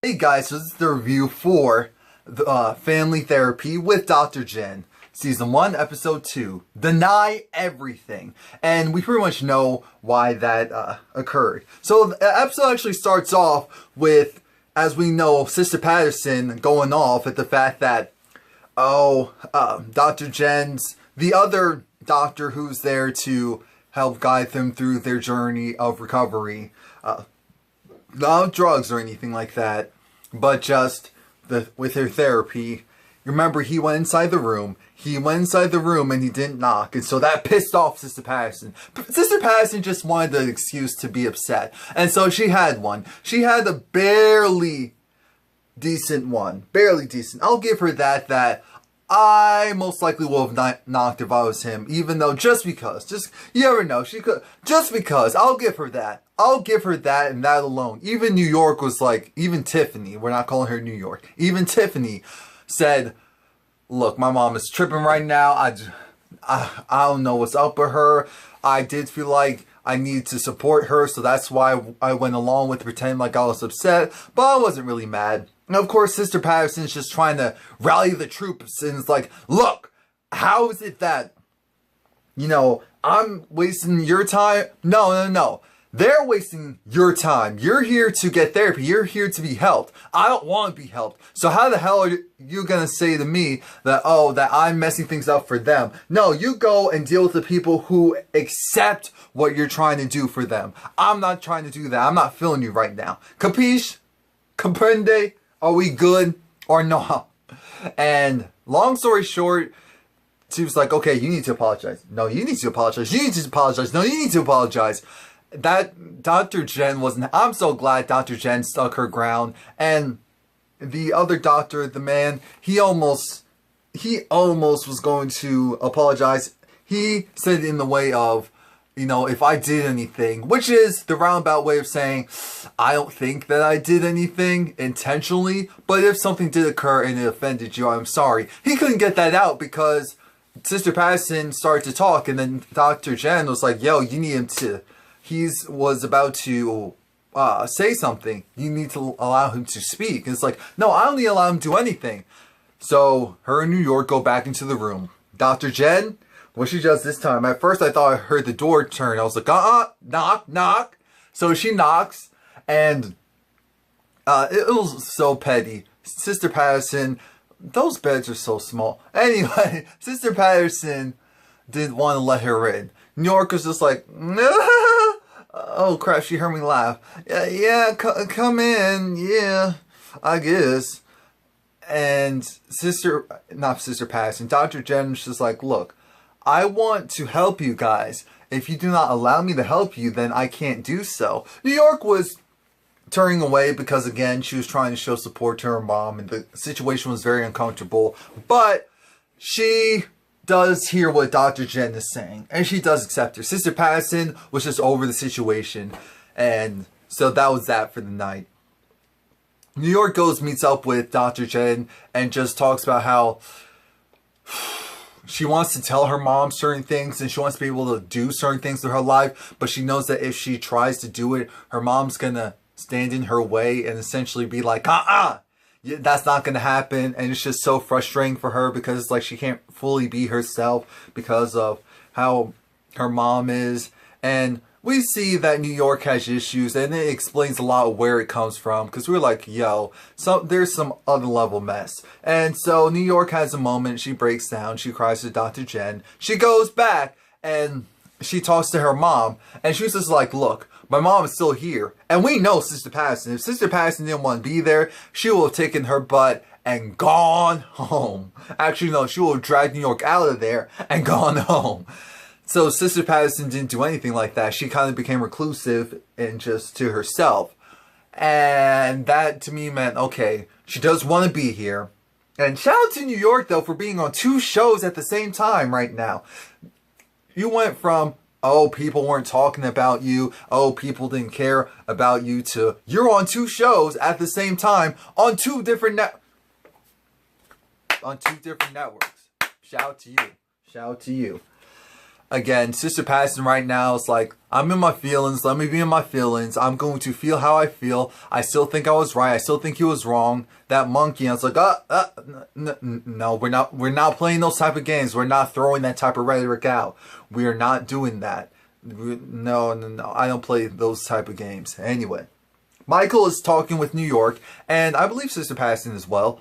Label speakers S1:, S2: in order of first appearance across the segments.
S1: Hey guys, so this is the review for the, Family Therapy with Dr. Jenn. Season 1, Episode 2, Deny Everything. And we pretty much know why that occurred. So the episode actually starts off with, as we know, Sister Patterson going off at the fact that, Dr. Jenn's, the other doctor who's there to help guide them through their journey of recovery, not drugs or anything like that, but just with her therapy. Remember, he went inside the room. He went inside the room and he didn't knock. And so that pissed off Sister Patterson. Sister Patterson just wanted an excuse to be upset. And so she had one. She had a barely decent one. Barely decent. I'll give her that I most likely would have knocked if I was him. Even though, just because. You never know. She could. Just because. I'll give her that. I'll give her that and that alone. Even New York was like, even Tiffany, we're not calling her New York. Even Tiffany said, look, my mom is tripping right now. I don't know what's up with her. I did feel like I needed to support her, so that's why I went along with pretending like I was upset, but I wasn't really mad. And of course, Sister Patterson's just trying to rally the troops, and it's like, look, how is it that, I'm wasting your time? No. They're wasting your time. You're here to get therapy. You're here to be helped. I don't want to be helped. So how the hell are you going to say to me that, that I'm messing things up for them? No, you go and deal with the people who accept what you're trying to do for them. I'm not trying to do that. I'm not feeling you right now. Capiche? Comprende? Are we good or no? And long story short, she was like, okay, you need to apologize. No, you need to apologize. You need to apologize. No, you need to apologize. That Dr. Jenn wasn't. I'm so glad Dr. Jenn stuck her ground. And the other doctor, the man, he almost was going to apologize. He said it in the way of, if I did anything, which is the roundabout way of saying, I don't think that I did anything intentionally, but if something did occur and it offended you, I'm sorry. He couldn't get that out because Sister Patterson started to talk, and then Dr. Jenn was like, yo, you need him to... He was about to say something. You need to allow him to speak. And it's like, no, I don't need to allow him to do anything. So her and New York go back into the room. Dr. Jenn, what she does this time, at first I thought I heard the door turn. I was like, knock. So she knocks, and it was so petty. Sister Patterson, those beds are so small. Anyway, Sister Patterson didn't want to let her in. New York was just like, oh crap, she heard me laugh. Come in, yeah, I guess. And not Sister Patterson, Dr. Jenn was just like, look, I want to help you guys. If you do not allow me to help you, then I can't do so. New York was turning away because, again, she was trying to show support to her mom, and the situation was very uncomfortable. But she does hear what Dr. Jenn is saying, and she does accept her. Sister Patterson was just over the situation, and so that was that for the night. New York meets up with Dr. Jenn and just talks about how she wants to tell her mom certain things and she wants to be able to do certain things with her life, but she knows that if she tries to do it, her mom's gonna stand in her way and essentially be like, that's not going to happen. And it's just so frustrating for her because it's like she can't fully be herself because of how her mom is. And we see that New York has issues, and it explains a lot of where it comes from, because we're like, yo, there's some other level mess. And so New York has a moment. She breaks down. She cries to Dr. Jenn. She goes back and she talks to her mom, and she's just like, look, my mom is still here. And we know Sister Patterson. If Sister Patterson didn't want to be there, she would have taken her butt and gone home. Actually, no, she would have dragged New York out of there and gone home. So Sister Patterson didn't do anything like that. She kind of became reclusive and just to herself. And that to me meant, okay, she does want to be here. And shout out to New York, though, for being on 2 shows at the same time right now. You went from, oh, people weren't talking about you, oh, people didn't care about you, to you're on 2 shows at the same time on 2 different networks. Shout out to you. Shout out to you. again, Sister Patterson right now is like, I'm in my feelings. Let me be in my feelings. I'm going to feel how I feel. I still think I was right. I still think he was wrong. That monkey. I was like, no, we're not playing those type of games. We're not throwing that type of rhetoric out. We are not doing that. No. I don't play those type of games. Anyway, Michael is talking with New York, and I believe Sister Patterson as well.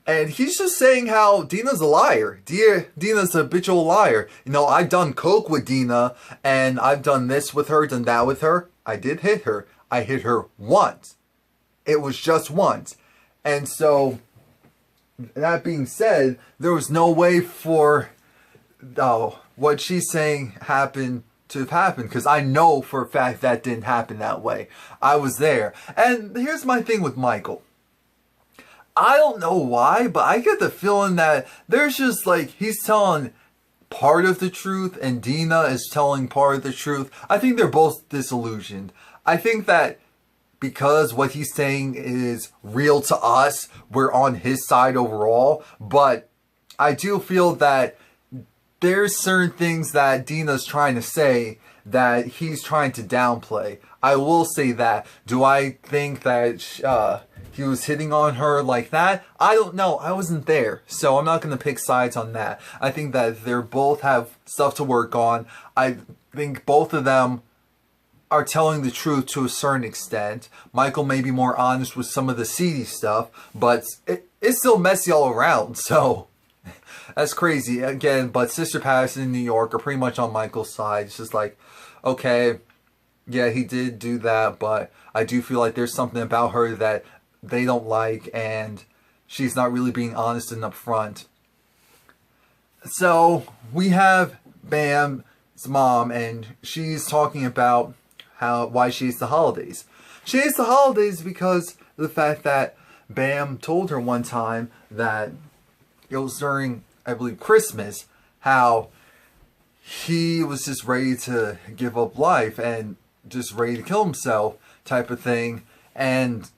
S1: And he's just saying how Dina's a liar. Dina's a habitual liar. You know, I've done coke with Dina, and I've done this with her, done that with her. I did hit her. I hit her once. It was just once. And so, that being said, there was no way for what she's saying happened to have happened. Because I know for a fact that didn't happen that way. I was there. And here's my thing with Michael. I don't know why, but I get the feeling that there's just like, he's telling part of the truth and Dina is telling part of the truth. I think they're both disillusioned. I think that because what he's saying is real to us, we're on his side overall. But I do feel that there's certain things that Dina's trying to say that he's trying to downplay. I will say that. Do I think that he was hitting on her like that? I don't know. I wasn't there. So I'm not going to pick sides on that. I think that they both have stuff to work on. I think both of them are telling the truth to a certain extent. Michael may be more honest with some of the seedy stuff, but it's still messy all around. So that's crazy. Again, but Sister Patterson in New York are pretty much on Michael's side. It's just like, okay, yeah, he did do that, but I do feel like there's something about her that they don't like, and she's not really being honest and upfront. So we have Bam's mom, and she's talking about why she hates the holidays. She hates the holidays because of the fact that Bam told her one time that it was during, I believe, Christmas, how he was just ready to give up life and just ready to kill himself type of thing. And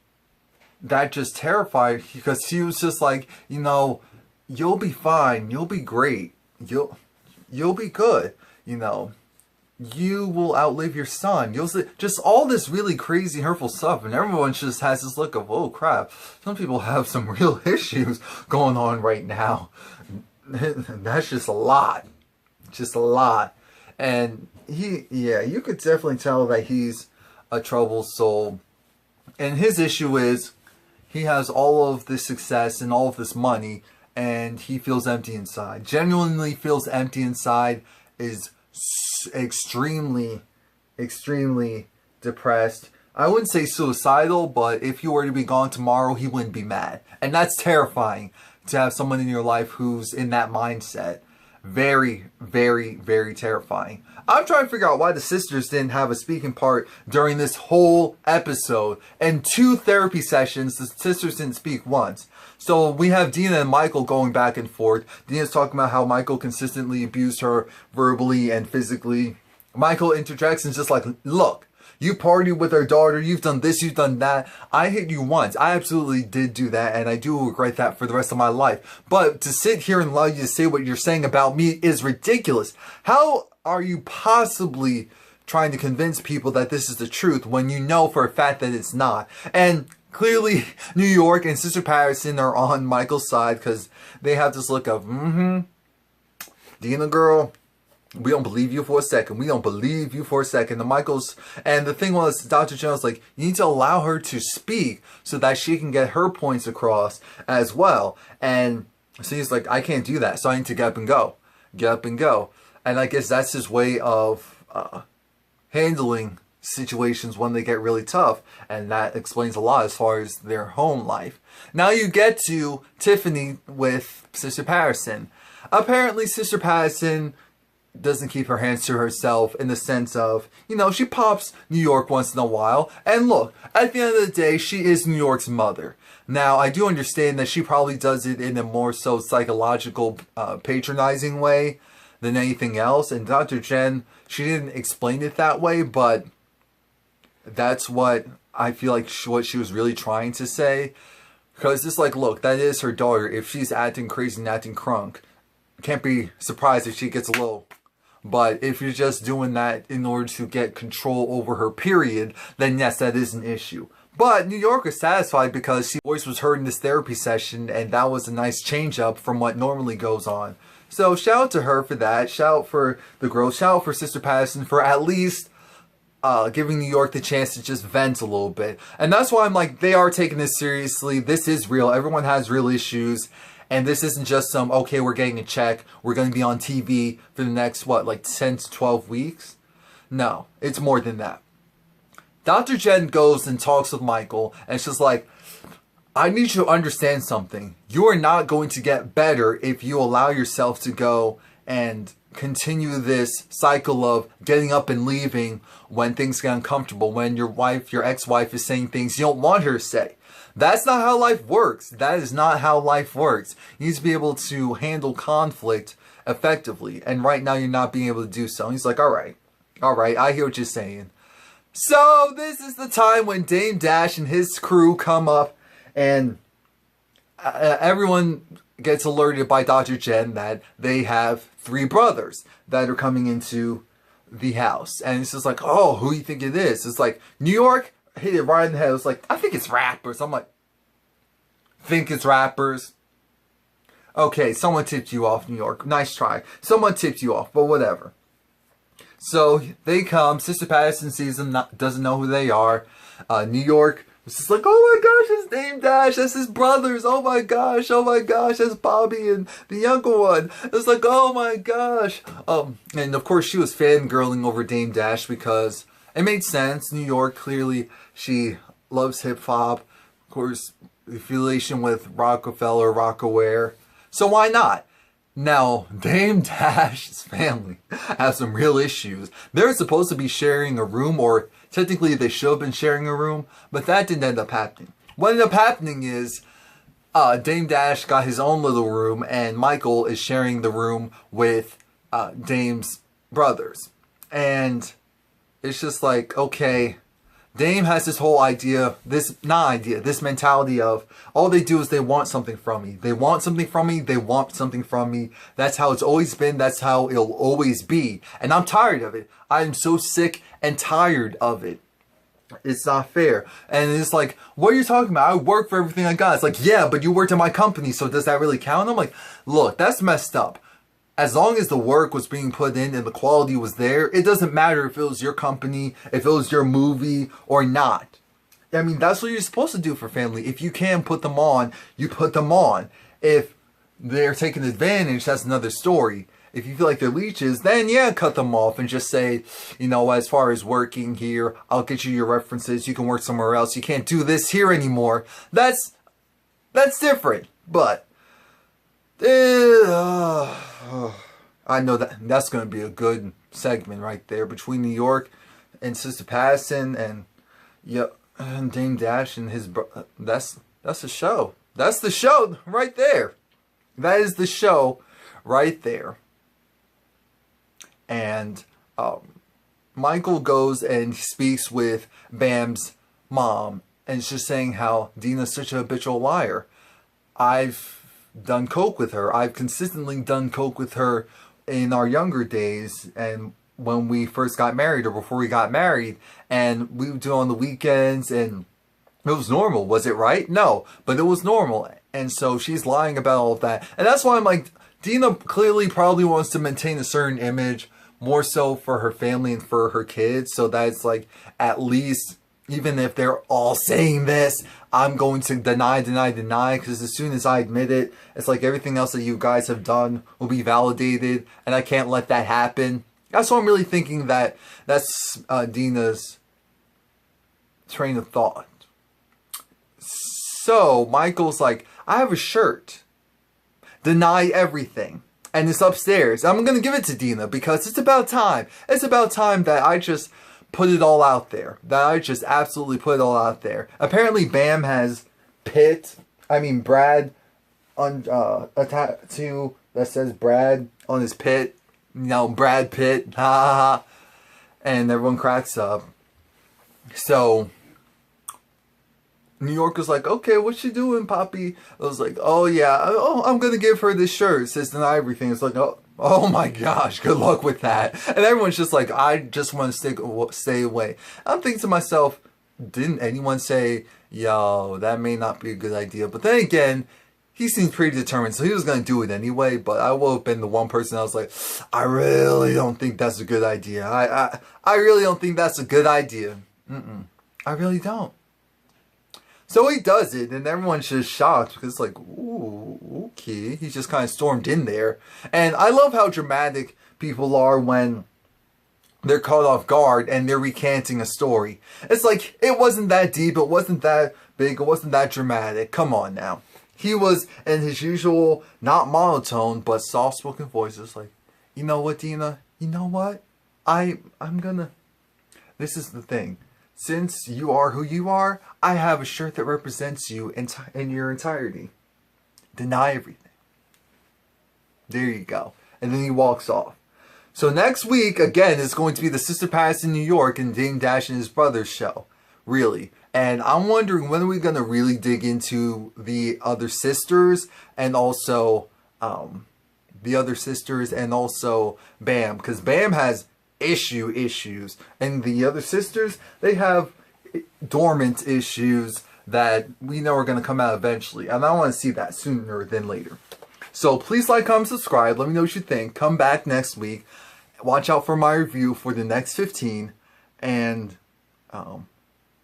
S1: that just terrified, because he was just like, you know, you'll be fine, you'll be great, you'll be good, you know, you will outlive your son, you'll see, just all this really crazy hurtful stuff. And everyone just has this look of, oh crap, some people have some real issues going on right now. That's just a lot. And you could definitely tell that he's a troubled soul. And his issue is, he has all of this success and all of this money, and he feels empty inside. Genuinely feels empty inside, is extremely, extremely depressed. I wouldn't say suicidal, but if you were to be gone tomorrow, he wouldn't be mad. And that's terrifying, to have someone in your life who's in that mindset. Very, very, very terrifying. I'm trying to figure out why the sisters didn't have a speaking part during this whole episode. In 2 therapy sessions, the sisters didn't speak once. So we have Dina and Michael going back and forth. Dina's talking about how Michael consistently abused her verbally and physically. Michael interjects and is just like, look, you partied with our daughter, you've done this, you've done that. I hit you once. I absolutely did do that, and I do regret that for the rest of my life. But to sit here and allow you to say what you're saying about me is ridiculous. How are you possibly trying to convince people that this is the truth when you know for a fact that it's not? And clearly, New York and Sister Patterson are on Michael's side, because they have this look of, Dina girl, we don't believe you for a second. We don't believe you for a second. And the thing was, Dr. Jenn was like, you need to allow her to speak so that she can get her points across as well. And so he's like, I can't do that, so I need to get up and go. Get up and go. And I guess that's his way of handling situations when they get really tough. And that explains a lot as far as their home life. Now you get to Tiffany with Sister Patterson. Apparently, Sister Patterson doesn't keep her hands to herself, in the sense of, you know, she pops New York once in a while. And look, at the end of the day, she is New York's mother. Now, I do understand that she probably does it in a more so psychological, patronizing way than anything else. And Dr. Jenn, she didn't explain it that way, but that's what I feel like what she was really trying to say. Because it's like, look, that is her daughter. If she's acting crazy and acting crunk, can't be surprised if she gets a little But if you're just doing that in order to get control over her period, then yes, that is an issue. But New York was satisfied because her voice was heard in this therapy session, and that was a nice change up from what normally goes on. So shout out to her for that. Shout out for the girls. Shout out for Sister Patterson for at least giving New York the chance to just vent a little bit. And that's why I'm like, they are taking this seriously. This is real. Everyone has real issues. And this isn't just some, okay, we're getting a check. We're going to be on TV for the next, what, like 10 to 12 weeks? No, it's more than that. Dr. Jenn goes and talks with Michael, and it's just like, I need you to understand something. You are not going to get better if you allow yourself to go and continue this cycle of getting up and leaving when things get uncomfortable, when your wife, your ex-wife is saying things you don't want her to say. That's not how life works. That is not how life works. You need to be able to handle conflict effectively. And right now you're not being able to do so. And he's like, all right, I hear what you're saying. So this is the time when Dame Dash and his crew come up, and everyone gets alerted by Dr. Jenn that they have 3 brothers that are coming into the house. And it's just like, oh, who do you think it is? It's like, New York hit it right in the head. It's like, I think it's rappers. I'm like, think it's rappers? Okay, someone tipped you off, New York. Nice try. Someone tipped you off, but whatever. So they come. Sister Patterson sees them, doesn't know who they are. New York was just like, oh my gosh, it's Dame Dash. That's his brothers. Oh my gosh, that's Bobby and the younger one. It's like, oh my gosh. And of course she was fangirling over Dame Dash because it made sense. New York, clearly she loves hip hop. Of course, the affiliation with Rockefeller, Rockaware. So why not? Now, Dame Dash's family have some real issues. They're supposed to be sharing a room, or technically they should have been sharing a room, but that didn't end up happening. What ended up happening is Dame Dash got his own little room, and Michael is sharing the room with Dame's brothers. And it's just like, okay, Dame has this whole idea, this mentality of, all they do is they want something from me. They want something from me. They want something from me. That's how it's always been. That's how it'll always be. And I'm tired of it. I am so sick and tired of it. It's not fair. And it's like, what are you talking about? I work for everything I got. It's like, yeah, but you worked at my company, so does that really count? I'm like, look, that's messed up. As long as the work was being put in and the quality was there, it doesn't matter if it was your company, if it was your movie or not. I mean, that's what you're supposed to do for family. If you can put them on, you put them on. If they're taking advantage, that's another story. If you feel like they're leeches, then yeah, cut them off and just say, you know, as far as working here, I'll get you your references. You can work somewhere else. You can't do this here anymore. That's different. But I know that's going to be a good segment right there between New York and Sister Patterson and and Dame Dash and his that's the show. That's the show right there. That is the show right there. And Michael goes and speaks with Bam's mom, and it's just saying how Dina's such a habitual liar. I've done coke with her. I've consistently done coke with her in our younger days, and when we first got married, or before we got married, and we would do it on the weekends, and it was normal. Was it right? No, but it was normal. And so she's lying about all of that. And that's why I'm like, Dina clearly probably wants to maintain a certain image, more so for her family and for her kids, so that it's like, at least, even if they're all saying this, I'm going to deny, because as soon as I admit it, it's like everything else that you guys have done will be validated, and I can't let that happen. That's why I'm really thinking that that's Dina's train of thought. So Michael's like, I have a shirt. Deny everything. And it's upstairs. I'm going to give it to Dina because it's about time. It's about time that I just put it all out there. That I just absolutely put it all out there. Apparently Bam has Brad on a tattoo that says Brad on his pit. You know, Brad Pitt. Ha ha ha. And everyone cracks up. So New York was like, okay, what you doing, Poppy? I was like, oh yeah, I'm gonna give her this shirt. It says deny everything. It's like, oh, Oh my gosh, good luck with that. And everyone's just like, I just want to stay away. I'm thinking to myself, didn't anyone say, yo, that may not be a good idea? But then again, he seems pretty determined, so he was going to do it anyway. But I would have been the one person that was like, I really don't think that's a good idea. I really don't think that's a good idea. I really don't. So he does it, and everyone's just shocked because it's like, ooh, okay. He just kind of stormed in there. And I love how dramatic people are when they're caught off guard and they're recanting a story. It's like, it wasn't that deep, it wasn't that big, it wasn't that dramatic. Come on now. He was in his usual, not monotone, but soft-spoken voice. It's like, you know what, Dina? You know what? This is the thing. Since you are who you are, I have a shirt that represents you in your entirety. Deny everything. There you go. And then he walks off. So next week, again, is going to be the Sister Pass in New York and Dame Dash and his brother's show. Really. And I'm wondering, when are we going to really dig into the other sisters and also Bam. Because Bam has issues. And the other sisters, they have dormant issues that we know are going to come out eventually. And I want to see that sooner than later. So please like, comment, subscribe. Let me know what you think. Come back next week. Watch out for my review for the next 15. And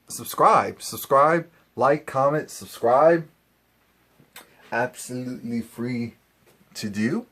S1: subscribe, like, comment, subscribe. Absolutely free to do.